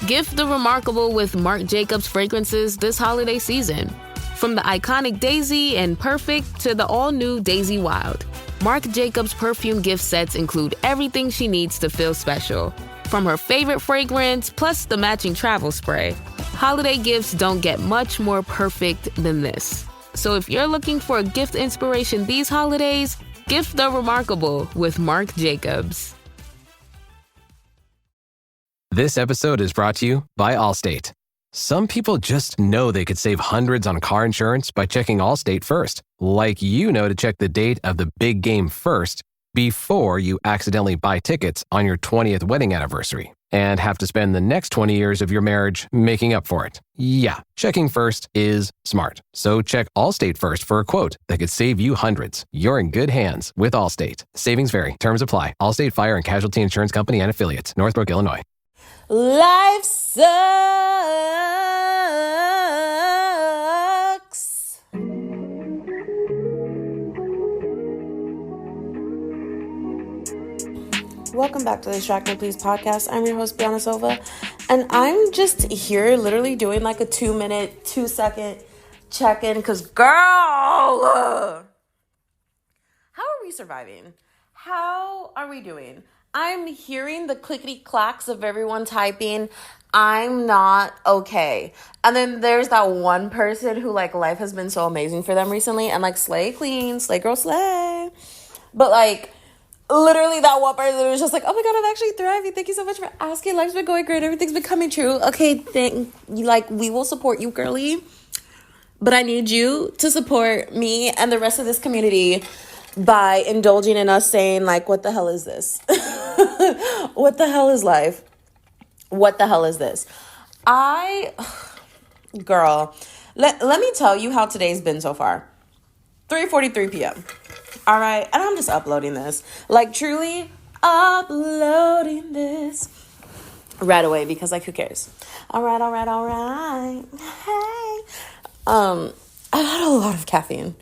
Gift the remarkable with Marc Jacobs fragrances this holiday season. From the iconic Daisy and Perfect to the all-new Daisy Wild, Marc Jacobs perfume gift sets include everything she needs to feel special. From her favorite fragrance, plus the matching travel spray, holiday gifts don't get much more perfect than this. So if you're looking for a gift inspiration these holidays, gift the remarkable with Marc Jacobs. This episode is brought to you by Allstate. Some people just know they could save hundreds on car insurance by checking Allstate first. Like you know to check the date of the big game first before you accidentally buy tickets on your 20th wedding anniversary and have to spend the next 20 years of your marriage making up for it. Yeah, checking first is smart. So check Allstate first for a quote that could save you hundreds. You're in good hands with Allstate. Savings vary. Terms apply. Allstate Fire and Casualty Insurance Company and Affiliates. Northbrook, Illinois. Life sucks. Welcome back to the Distract Me Please podcast. I'm your host, Bianna Silva, and I'm just here literally doing like a 2-minute, 2-second check-in because, girl, how are we surviving? How are we doing? I'm hearing the clickety clacks of everyone typing, I'm not okay. And then there's that one person who like life has been so amazing for them recently and like slay queen, slay girl, slay. But like literally that one person was just like, oh my God, I'm actually thriving. Thank you so much for asking. Life's been going great. Everything's been coming true. Okay, thank you. Like we will support you, girly. But I need you to support me and the rest of this community by indulging in us saying like, what the hell is this? What the hell is life? What the hell is this? Girl, let me tell you how today's been so far. 3:43 p.m. All right. And I'm just uploading this. Like truly uploading this right away because like who cares? All right. Hey. I had a lot of caffeine.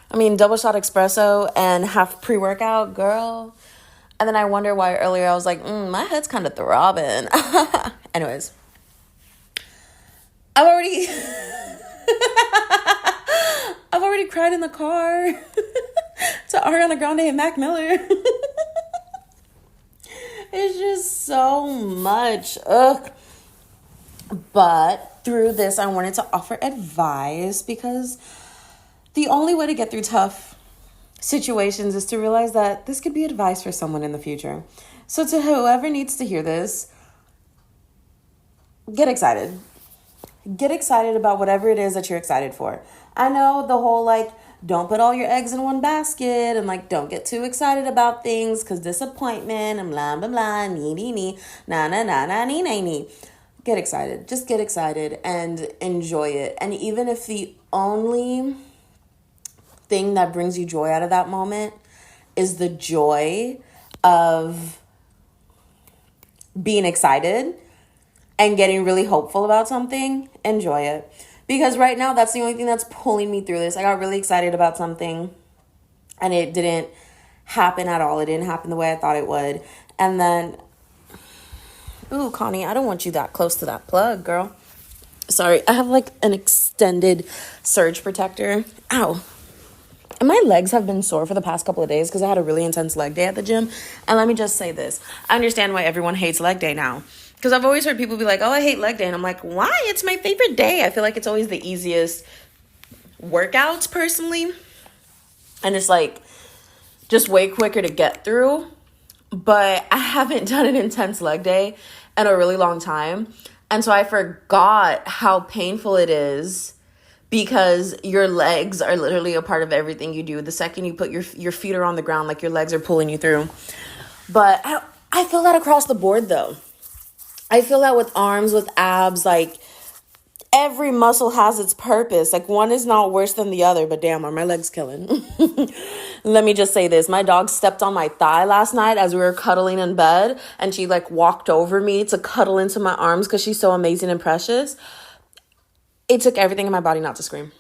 I mean, double shot espresso and half pre-workout, girl. And then I wonder why earlier I was like, my head's kind of throbbing. Anyways. I've already cried in the car to Ariana Grande and Mac Miller. It's just so much. Ugh. But through this, I wanted to offer advice because the only way to get through tough situations is to realize that this could be advice for someone in the future. So to whoever needs to hear this, get excited. Get excited about whatever it is that you're excited for. I know the whole like, don't put all your eggs in one basket and like, don't get too excited about things because disappointment and blah, blah, blah, nee, na, nee. Get excited. Just get excited and enjoy it. And even if the only thing that brings you joy out of that moment is the joy of being excited and getting really hopeful about something, enjoy it. Because right now, that's the only thing that's pulling me through this. I got really excited about something and it didn't happen at all. It didn't happen the way I thought it would. And then, ooh, Connie, I don't want you that close to that plug, girl. Sorry, I have like an extended surge protector. Ow. And my legs have been sore for the past couple of days because I had a really intense leg day at the gym. And let me just say this. I understand why everyone hates leg day now. Because I've always heard people be like, oh, I hate leg day. And I'm like, why? It's my favorite day. I feel like it's always the easiest workouts personally. And it's like just way quicker to get through. But I haven't done an intense leg day in a really long time. And so I forgot how painful it is because your legs are literally a part of everything you do. The second you put your feet are on the ground, like your legs are pulling you through. But I feel that across the board, though. I feel that with arms, with abs, like every muscle has its purpose. Like one is not worse than the other, but damn, are my legs killing? Let me just say this. My dog stepped on my thigh last night as we were cuddling in bed, and she like walked over me to cuddle into my arms because she's so amazing and precious. It took everything in my body not to scream.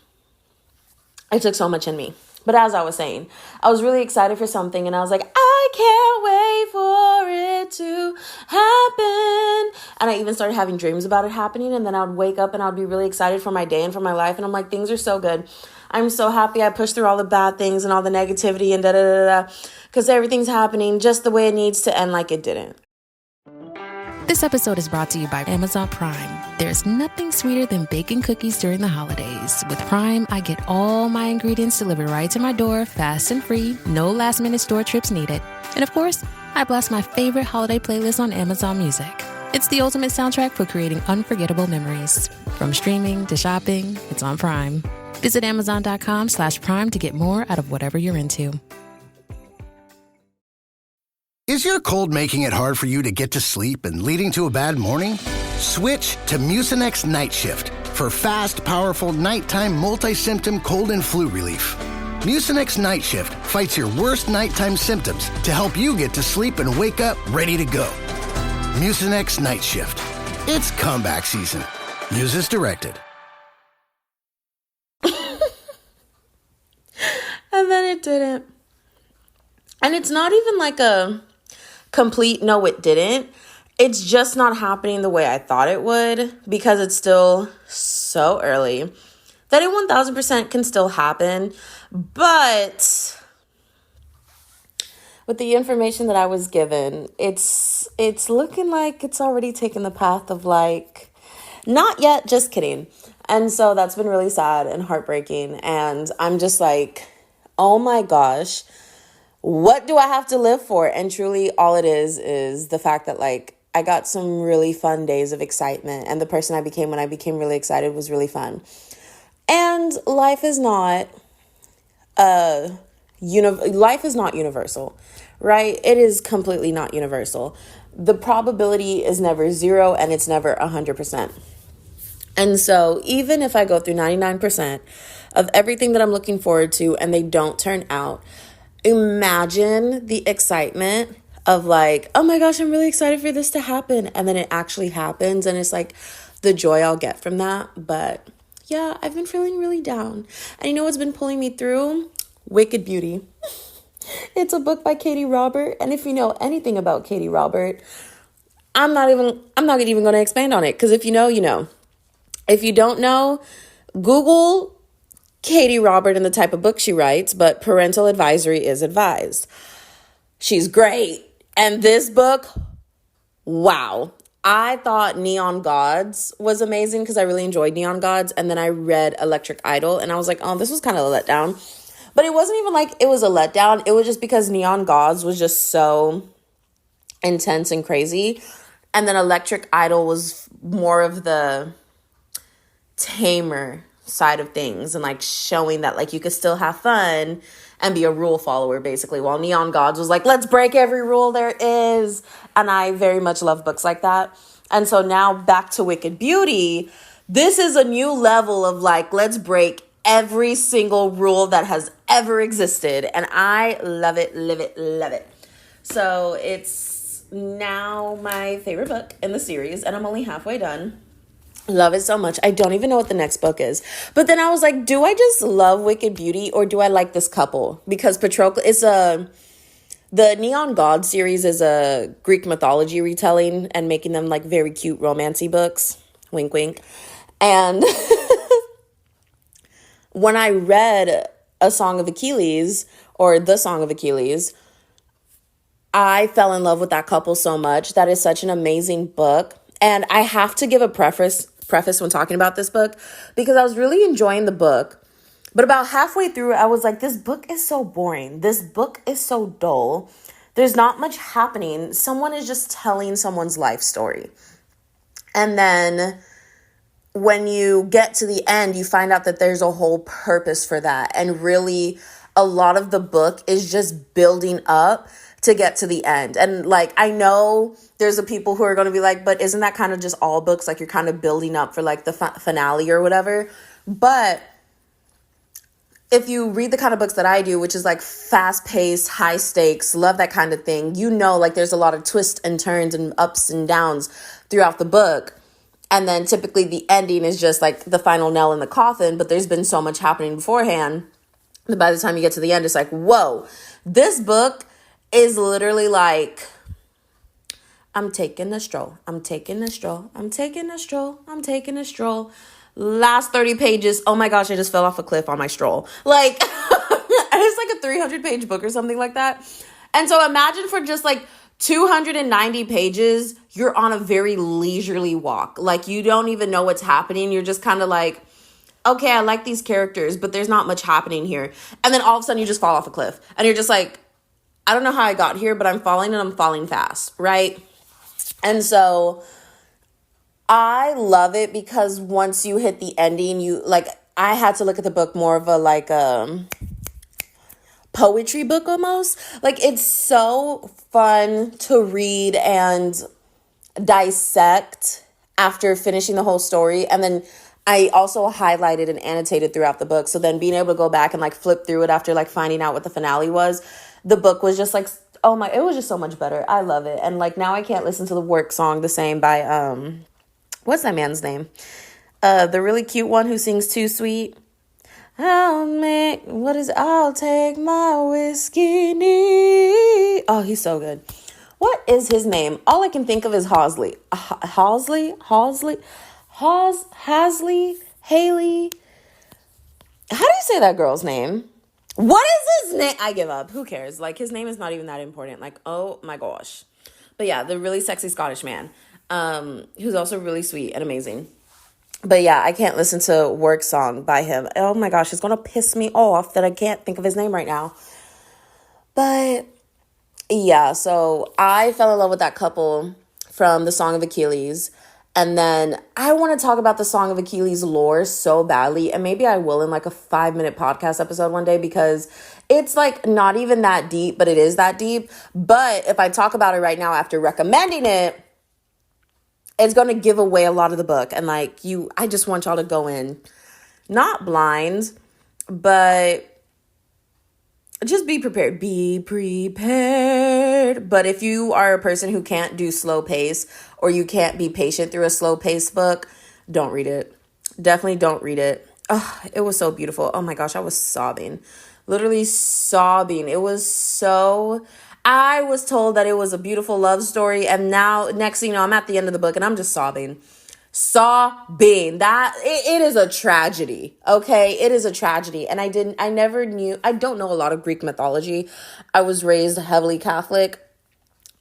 It took so much in me. But as I was saying, I was really excited for something and I was like, I can't wait for it to happen. And I even started having dreams about it happening. And then I would wake up and I'd be really excited for my day and for my life. And I'm like, things are so good. I'm so happy I pushed through all the bad things and all the negativity and da-da-da-da. Because everything's happening just the way it needs to end, like it didn't. This episode is brought to you by Amazon Prime. There's nothing sweeter than baking cookies during the holidays. With Prime, I get all my ingredients delivered right to my door, fast and free, no last-minute store trips needed. And of course, I blast my favorite holiday playlist on Amazon Music. It's the ultimate soundtrack for creating unforgettable memories. From streaming to shopping, it's on Prime. Visit Amazon.com/Prime to get more out of whatever you're into. Is your cold making it hard for you to get to sleep and leading to a bad morning? Switch to Mucinex Night Shift for fast, powerful nighttime multi-symptom cold and flu relief. Mucinex Night Shift fights your worst nighttime symptoms to help you get to sleep and wake up ready to go. Mucinex Night Shift. It's comeback season. Use as directed. And then it didn't. And it's not even like a complete no, it didn't. It's just not happening the way I thought it would because it's still so early that it 1000% can still happen. But with the information that I was given, it's looking like it's already taken the path of like, not yet, just kidding. And so that's been really sad and heartbreaking. And I'm just like, oh my gosh, what do I have to live for? And truly all it is the fact that like I got some really fun days of excitement, and the person I became when I became really excited was really fun. And life is not universal, right? It is completely not universal. The probability is never 0 and it's never 100%. And so even if I go through 99% of everything that I'm looking forward to and they don't turn out, imagine the excitement of like, oh my gosh, I'm really excited for this to happen. And then it actually happens. And it's like the joy I'll get from that. But yeah, I've been feeling really down. And you know what's been pulling me through? Wicked Beauty. It's a book by Katie Robert. And if you know anything about Katie Robert, I'm not even going to expand on it. Because if you know, you know. If you don't know, Google Katie Robert and the type of book she writes, but parental advisory is advised. She's great. And this book, wow. I thought Neon Gods was amazing because I really enjoyed Neon Gods. And then I read Electric Idol and I was like, oh, this was kind of a letdown. But it wasn't even like it was a letdown. It was just because Neon Gods was just so intense and crazy. And then Electric Idol was more of the tamer side of things and like showing that like you could still have fun and be a rule follower basically, while Neon Gods was like, let's break every rule there is. And I very much love books like that. And so now back to Wicked Beauty, this is a new level of like, let's break every single rule that has ever existed. And I love it, love it, love it. So it's now my favorite book in the series and I'm only halfway done. Love it so much. I don't even know what the next book is. But then I was like, do I just love Wicked Beauty or do I like this couple? Because Patroclus is the Neon God series is a Greek mythology retelling and making them like very cute romancy books. Wink, wink. And when I read A Song of Achilles or The Song of Achilles, I fell in love with that couple so much. That is such an amazing book. And I have to give a preface when talking about this book because I was really enjoying the book. But about halfway through, I was like, this book is so boring. This book is so dull. There's not much happening. Someone is just telling someone's life story. And then when you get to the end, you find out that there's a whole purpose for that. And really, a lot of the book is just building up to get to the end. And like, I know there's a people who are going to be like, but isn't that kind of just all books? Like you're kind of building up for like the finale or whatever. But if you read the kind of books that I do, which is like fast paced, high stakes, love that kind of thing, you know, like there's a lot of twists and turns and ups and downs throughout the book. And then typically the ending is just like the final nail in the coffin, but there's been so much happening beforehand that by the time you get to the end, it's like, whoa, this book is literally like I'm taking a stroll. I'm taking a stroll. I'm taking a stroll. I'm taking a stroll. Last 30 pages. Oh my gosh, I just fell off a cliff on my stroll. Like, it's like a 300-page book or something like that. And so imagine for just like 290 pages, you're on a very leisurely walk. Like, you don't even know what's happening. You're just kind of like, okay, I like these characters, but there's not much happening here. And then all of a sudden you just fall off a cliff. And you're just like, I don't know how I got here, but I'm falling and I'm falling fast, right? And so I love it because once you hit the ending, you like, I had to look at the book more of a like poetry book almost. Like, it's so fun to read and dissect after finishing the whole story. And then I also highlighted and annotated throughout the book. So then being able to go back and like flip through it after like finding out what the finale was, the book was just like, oh my, it was just so much better. I love it. And like now I can't listen to the work song the same by what's that man's name? The really cute one who sings Too Sweet. I'll take my whiskey neat. Oh, he's so good. What is his name? All I can think of is Haley. How do you say that girl's name? What is his name? I give up. Who cares? Like, his name is not even that important. Like, oh my gosh. But yeah, the really sexy Scottish man, who's also really sweet and amazing. But yeah, I can't listen to Work Song by him. Oh my gosh, it's going to piss me off that I can't think of his name right now. But yeah, so I fell in love with that couple from the Song of Achilles. And then I want to talk about the Song of Achilles lore so badly. And maybe I will in like a 5-minute podcast episode one day, because it's like not even that deep, but it is that deep. But if I talk about it right now after recommending it, it's going to give away a lot of the book. And like I just want y'all to go in, not blind, but just be prepared. Be prepared. But if you are a person who can't do slow pace, or you can't be patient through a slow pace book, don't read it. Definitely don't read it. Oh, it was so beautiful. Oh my gosh, I was sobbing. Literally sobbing. It was so... I was told that it was a beautiful love story, and now, next thing you know, I'm at the end of the book, and I'm just sobbing. That it is a tragedy. Okay, it is a tragedy. And I don't know a lot of Greek mythology. I was raised heavily Catholic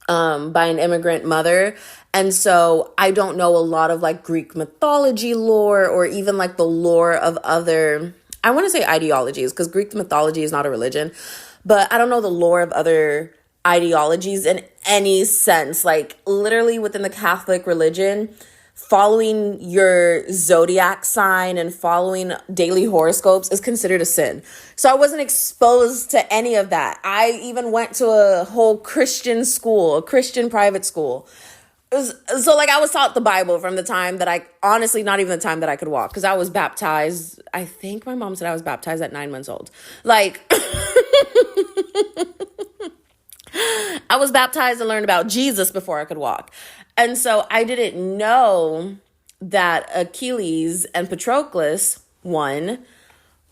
by an immigrant mother, and so I don't know a lot of like Greek mythology lore, or even like the lore of other, I want to say ideologies, because Greek mythology is not a religion, but I don't know the lore of other ideologies in any sense. Like, literally within the Catholic religion, following your zodiac sign and following daily horoscopes is considered a sin. So I wasn't exposed to any of that. I even went to a whole Christian school, a Christian private school. So like, I was taught the Bible from the time that honestly, not even the time that I could walk, because I was baptized. I think my mom said I was baptized at 9 months old. Like, I was baptized and learned about Jesus before I could walk. And so I didn't know that Achilles and Patroclus, 1,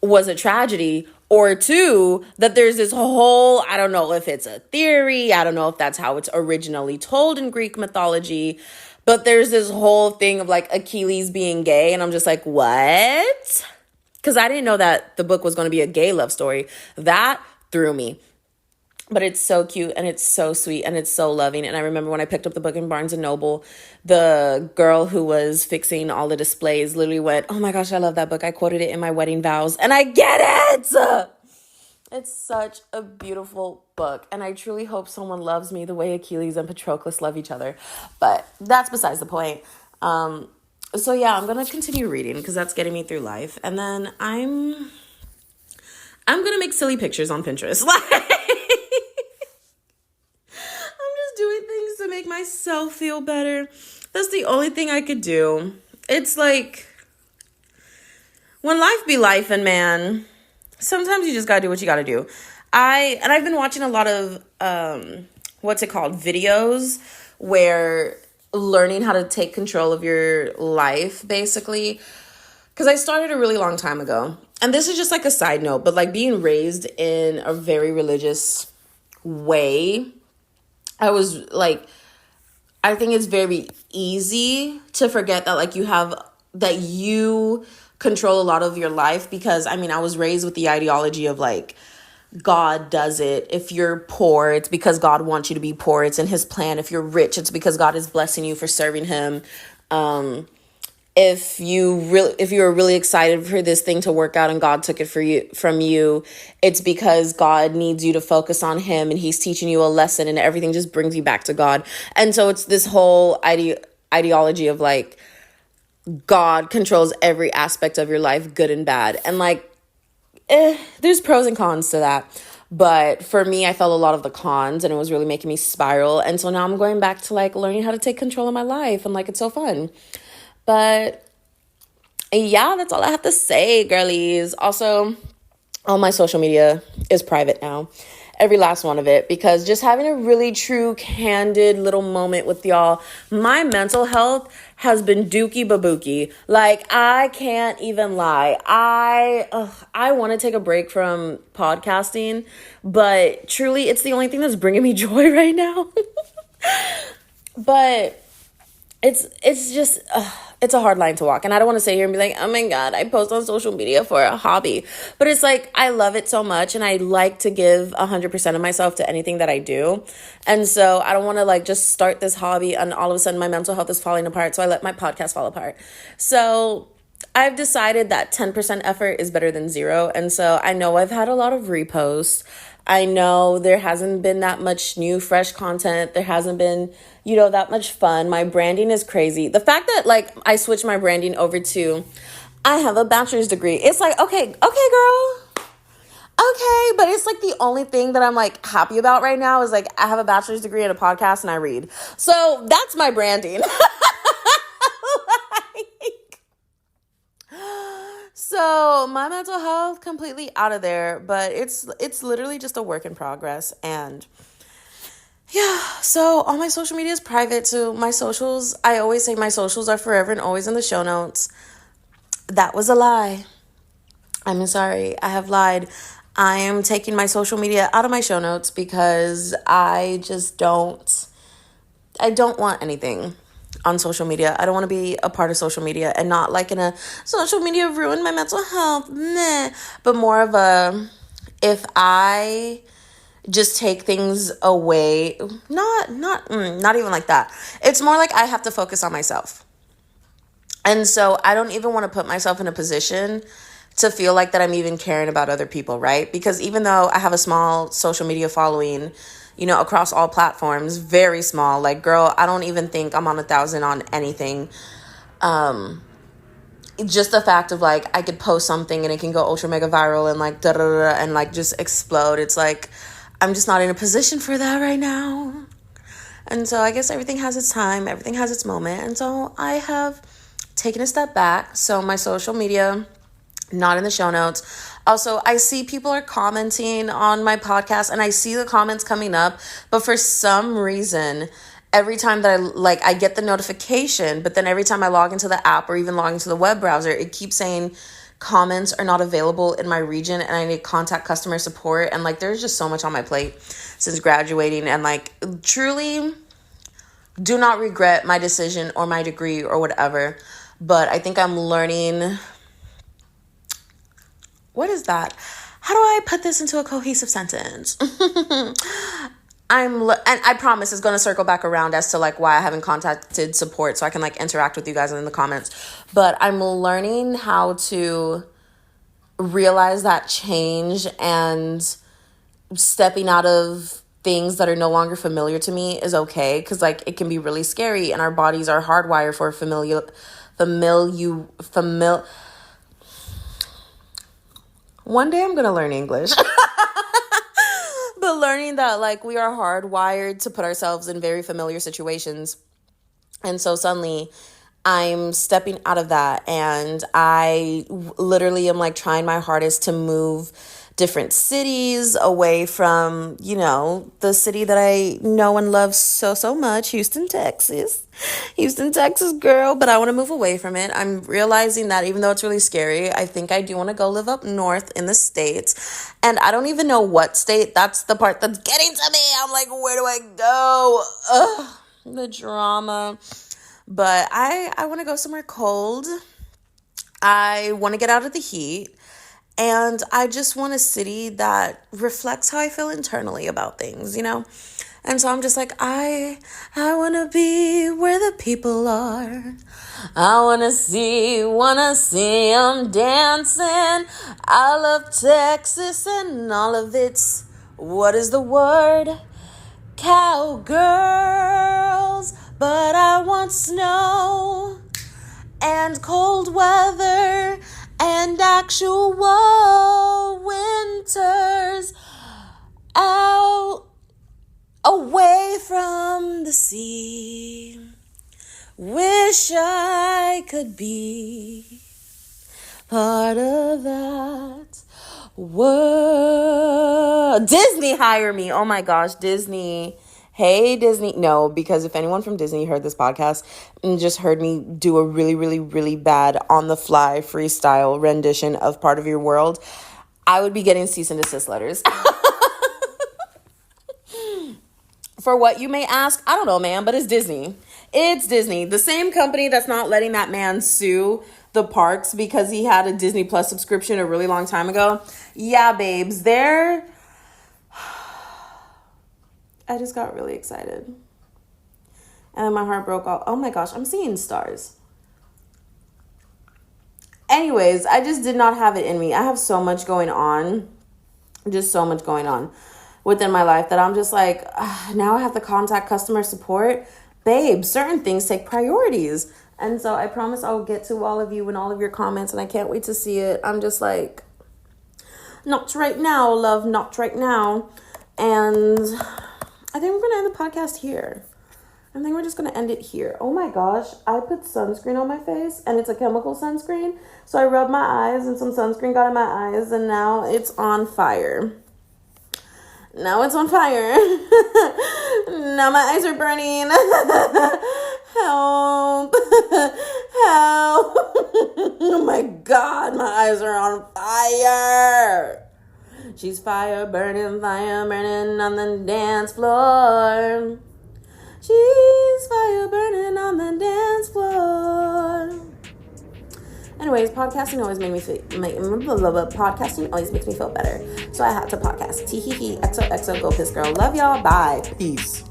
was a tragedy, or 2, that there's this whole, I don't know if it's a theory, I don't know if that's how it's originally told in Greek mythology, but there's this whole thing of like Achilles being gay, and I'm just like, what? Because I didn't know that the book was going to be a gay love story. That threw me. But it's so cute, and it's so sweet, and it's so loving. And I remember when I picked up the book in Barnes & Noble, the girl who was fixing all the displays literally went, oh my gosh, I love that book. I quoted it in my wedding vows, and I get it! It's such a beautiful book, and I truly hope someone loves me the way Achilles and Patroclus love each other. But that's besides the point. So yeah, I'm going to continue reading, because that's getting me through life. And then I'm going to make silly pictures on Pinterest. Doing things to make myself feel better. That's the only thing I could do. It's like, when life be life, and man, sometimes you just gotta do what you gotta do. I've been watching a lot of videos where learning how to take control of your life, basically, because I started a really long time ago. And this is just like a side note, but like, being raised in a very religious way, I was like, I think it's very easy to forget that like you control a lot of your life, because I mean, I was raised with the ideology of like God does it. If you're poor, it's because God wants you to be poor. It's in his plan. If you're rich, it's because God is blessing you for serving him. If you were really excited for this thing to work out and God took it from you, it's because God needs you to focus on him and he's teaching you a lesson, and everything just brings you back to God. And so it's this whole ideology of like God controls every aspect of your life, good and bad. And like, there's pros and cons to that. But for me, I felt a lot of the cons and it was really making me spiral. And so now I'm going back to like learning how to take control of my life, and like, it's so fun. But yeah, that's all I have to say, girlies. Also, all my social media is private now. Every last one of it, because just having a really true, candid little moment with y'all, my mental health has been dookie babookie. Like, I can't even lie. I want to take a break from podcasting, but truly, it's the only thing that's bringing me joy right now. But it's just, it's a hard line to walk. And I don't want to sit here and be like, oh my God, I post on social media for a hobby. But it's like, I love it so much and I like to give 100% of myself to anything that I do. And so I don't want to like just start this hobby and all of a sudden my mental health is falling apart. So I let my podcast fall apart. So I've decided that 10% effort is better than 0. And so I know I've had a lot of reposts. I know there hasn't been that much new, fresh content. There hasn't been, that much fun. My branding is crazy. The fact that, like, I switched my branding over to, I have a bachelor's degree. It's like, okay, girl. Okay, but it's, like, the only thing that I'm, like, happy about right now is, like, I have a bachelor's degree and a podcast and I read. So that's my branding. So my mental health completely out of there, but it's literally just a work in progress. And yeah, so all my social media is private. So my socials, I always say my socials are forever and always in the show notes. That was a lie. I'm sorry, I have lied. I am taking my social media out of my show notes because I don't want anything on social media. I don't want to be a part of social media, and not like in a social media ruined my mental health, but more of a, if I just take things away, not even like that. It's more like I have to focus on myself. And so I don't even want to put myself in a position to feel like that I'm even caring about other people, right? Because even though I have a small social media following, across all platforms, very small. Like, girl, I don't even think I'm on 1,000 on anything. Just the fact of, like, I could post something and it can go ultra mega viral and, like, da-da-da-da, and, like, just explode. It's like, I'm just not in a position for that right now. And so I guess everything has its time. Everything has its moment. And so I have taken a step back. So my social media, not in the show notes. Also, I see people are commenting on my podcast and I see the comments coming up, but for some reason, every time that I get the notification, but then every time I log into the app or even log into the web browser, it keeps saying comments are not available in my region and I need to contact customer support. And like, there's just so much on my plate since graduating, and like, truly do not regret my decision or my degree or whatever. But I think I'm learning. What is that? How do I put this into a cohesive sentence? And I promise it's going to circle back around as to like why I haven't contacted support so I can like interact with you guys in the comments. But I'm learning how to realize that change and stepping out of things that are no longer familiar to me is okay. Because like it can be really scary and our bodies are hardwired for One day I'm going to learn English. But learning that like we are hardwired to put ourselves in very familiar situations. And so suddenly I'm stepping out of that, and I literally am like trying my hardest to move different cities away from, the city that I know and love so much, Houston, Texas, girl. But I want to move away from it. I'm realizing that even though it's really scary, I think I do want to go live up north in the States. And I don't even know what state. That's the part that's getting to me. I'm like, where do I go? Ugh. the drama. But I want to go somewhere cold. I want to get out of the heat. And I just want a city that reflects how I feel internally about things, you know? And so I'm just like, I want to be where the people are. I wanna see them dancing. I love Texas and all of its, what is the word? Cowgirls. But I want snow and cold weather and actual winters out away from the sea. Wish I could be part of that world. Disney, hire me. Oh my gosh, Disney. Hey, Disney. No, because if anyone from Disney heard this podcast and just heard me do a really, really, really bad on-the-fly freestyle rendition of Part of Your World, I would be getting cease and desist letters. For what you may ask, I don't know, man, but it's Disney. It's Disney. The same company that's not letting that man sue the parks because he had a Disney Plus subscription a really long time ago. Yeah, babes, I just got really excited. And then my heart broke out. Oh my gosh, I'm seeing stars. Anyways, I just did not have it in me. I have so much going on. Just so much going on within my life that I'm just like, now I have to contact customer support. Babe, certain things take priorities. And so I promise I'll get to all of you and all of your comments, and I can't wait to see it. I'm just like, not right now, love, not right now. And I think we're going to end the podcast here. I think we're just going to end it here. Oh my gosh, I put sunscreen on my face, and it's a chemical sunscreen. So I rubbed my eyes, and some sunscreen got in my eyes, and now it's on fire. Now it's on fire. Now my eyes are burning. Help. Help. Oh my God, my eyes are on fire. She's fire burning on the dance floor. She's fire burning on the dance floor. Anyways, podcasting always makes me feel better. So I had to podcast. Tee-hee-hee, XOXO, go piss girl. Love y'all. Bye. Peace.